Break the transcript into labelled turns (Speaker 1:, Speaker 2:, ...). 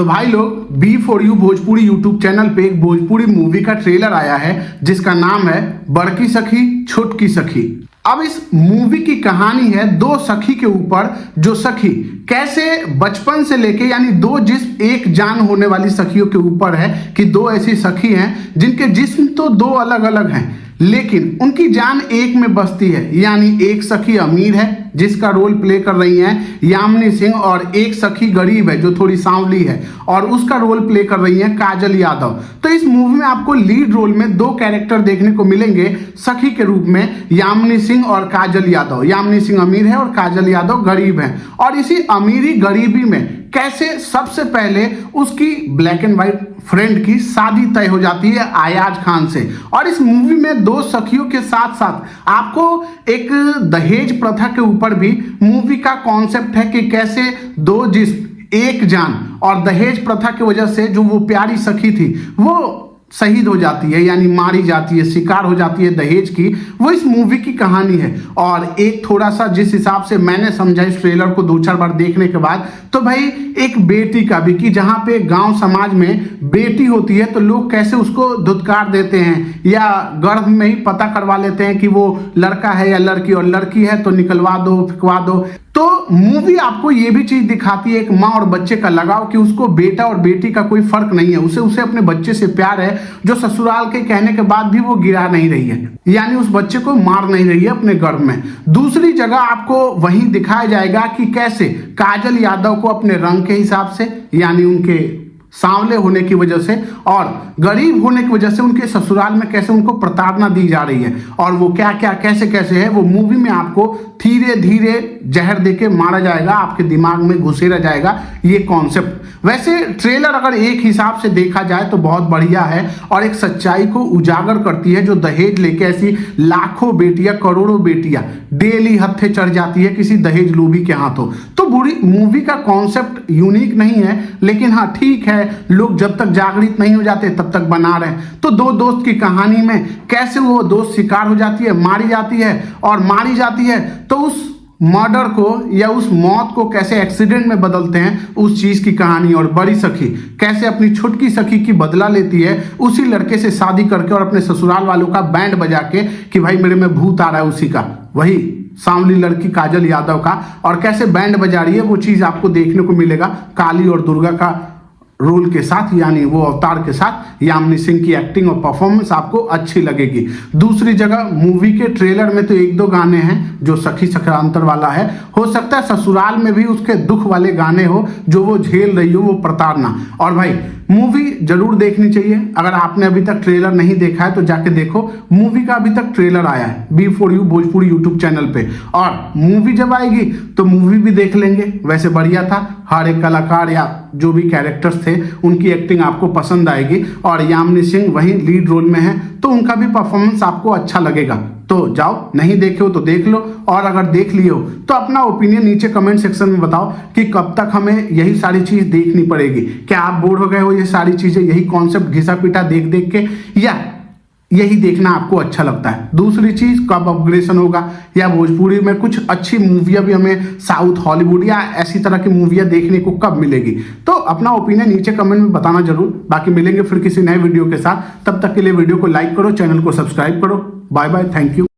Speaker 1: तो भाई लोग B4U भोजपुरी यूट्यूब चैनल पे एक भोजपुरी मूवी का ट्रेलर आया है जिसका नाम है बड़की सखी छोटकी सखी। अब इस मूवी की कहानी है दो सखी के ऊपर, जो सखी कैसे बचपन से लेके यानी दो जिस्म एक जान होने वाली सखियों के ऊपर है कि दो ऐसी सखी हैं जिनके जिस्म तो दो अलग अलग हैं लेकिन उनकी जान एक में बसती है। यानी एक सखी अमीर है जिसका रोल प्ले कर रही हैं यामिनी सिंह, और एक सखी गरीब है जो थोड़ी सांवली है और उसका रोल प्ले कर रही हैं काजल यादव। तो इस मूवी में आपको लीड रोल में दो कैरेक्टर देखने को मिलेंगे सखी के रूप में, यामिनी सिंह और काजल यादव। यामिनी सिंह अमीर है और काजल यादव गरीब है। और इसी अमीरी गरीबी में कैसे सबसे पहले उसकी ब्लैक एंड व्हाइट फ्रेंड की शादी तय हो जाती है अयाज खान से। और इस मूवी में दो सखियों के साथ साथ आपको एक दहेज प्रथा के ऊपर भी मूवी का कॉन्सेप्ट है कि कैसे दो जिस्म एक जान, और दहेज प्रथा की वजह से जो वो प्यारी सखी थी वो शहीद हो जाती है यानी मारी जाती है, शिकार हो जाती है दहेज की। वो इस मूवी की कहानी है। और एक थोड़ा सा जिस हिसाब से मैंने समझा इस ट्रेलर को 2-4 बार देखने के बाद, तो भाई एक बेटी का भी, कि जहाँ पे गांव समाज में बेटी होती है तो लोग कैसे उसको धुतकार देते हैं या गर्भ में ही पता करवा लेते हैं कि वो लड़का है या लड़की, और लड़की है तो निकलवा दो, फिकवा दो। तो मूवी आपको ये भी चीज दिखाती है एक माँ और बच्चे का लगाव, कि उसको बेटा और बेटी का कोई फर्क नहीं है, उसे अपने बच्चे से प्यार है जो ससुराल के कहने के बाद भी वो गिरा नहीं रही है, यानी उस बच्चे को मार नहीं रही है अपने गर्भ में। दूसरी जगह आपको वहीं दिखाया जाएगा कि कैसे काजल यादव को अपने रंग के हिसाब से यानी उनके सांवले होने की वजह से और गरीब होने की वजह से उनके ससुराल में कैसे उनको प्रताड़ना दी जा रही है, और वो क्या क्या कैसे कैसे है वो मूवी में आपको धीरे धीरे जहर देके मारा जाएगा, आपके दिमाग में घुसेरा जाएगा ये कॉन्सेप्ट। वैसे ट्रेलर अगर एक हिसाब से देखा जाए तो बहुत बढ़िया है और एक सच्चाई को उजागर करती है, जो दहेज लेके ऐसी लाखों बेटियां करोड़ों बेटियां डेली हत्थे चढ़ जाती है किसी दहेज लोभी के हाथों। तो बुरी मूवी का कॉन्सेप्ट यूनिक नहीं है, लेकिन हाँ ठीक है, लोग जब तक जागृत नहीं हो जाते तब तक बना रहे हैं। तो दो दोस्त की कहानी में कैसे वो दोस्त शिकार हो जाती है, मारी जाती है, और मारी जाती है तो उस मर्डर को या उस मौत को कैसे एक्सीडेंट में बदलते हैं, उस चीज की कहानी। और बड़ी सखी कैसे अपनी छोटकी सखी की बदला लेती है उसी लड़के से शादी करके और अपने ससुराल वालों का बैंड बजा के कि भाई मेरे में भूत आ रहा है उसी का, वही सांवली लड़की काजल यादव का, और कैसे बैंड बजा रही है वो चीज आपको देखने को मिलेगा काली और दुर्गा का रोल के साथ, यानी वो अवतार के साथ यामिनी सिंह की एक्टिंग और परफॉर्मेंस आपको अच्छी लगेगी। दूसरी जगह मूवी के ट्रेलर में तो 1-2 गाने हैं जो सखी सखरांतर वाला है, हो सकता है ससुराल में भी उसके दुख वाले गाने हो जो वो झेल रही हो, वो प्रताड़ना। और भाई मूवी जरूर देखनी चाहिए। अगर आपने अभी तक ट्रेलर नहीं देखा है तो जाके देखो, मूवी का अभी तक ट्रेलर आया है B4U भोजपुरी यूट्यूब चैनल पे, और मूवी जब आएगी तो मूवी भी देख लेंगे। वैसे बढ़िया था, हर एक कलाकार या जो भी कैरेक्टर्स थे उनकी एक्टिंग आपको पसंद आएगी, और यामिनी सिंह वहीं लीड रोल में है तो उनका भी परफॉर्मेंस आपको अच्छा लगेगा। तो जाओ, नहीं देखे हो तो देख लो, और अगर देख लिए हो तो अपना ओपिनियन नीचे कमेंट सेक्शन में बताओ कि कब तक हमें यही सारी चीज देखनी पड़ेगी। क्या आप बोर हो गए हो ये सारी चीजें, यही कॉन्सेप्ट घिसा पीटा देख देख के, या यही देखना आपको अच्छा लगता है? दूसरी चीज, कब अपग्रेडेशन होगा, या भोजपुरी में कुछ अच्छी मूवियां भी हमें साउथ हॉलीवुड या ऐसी तरह की मूवियां देखने को कब मिलेगी? तो अपना ओपिनियन नीचे कमेंट में बताना जरूर। बाकी मिलेंगे फिर किसी नए वीडियो के साथ, तब तक के लिए वीडियो को लाइक करो, चैनल को सब्सक्राइब करो। Bye bye, thank you.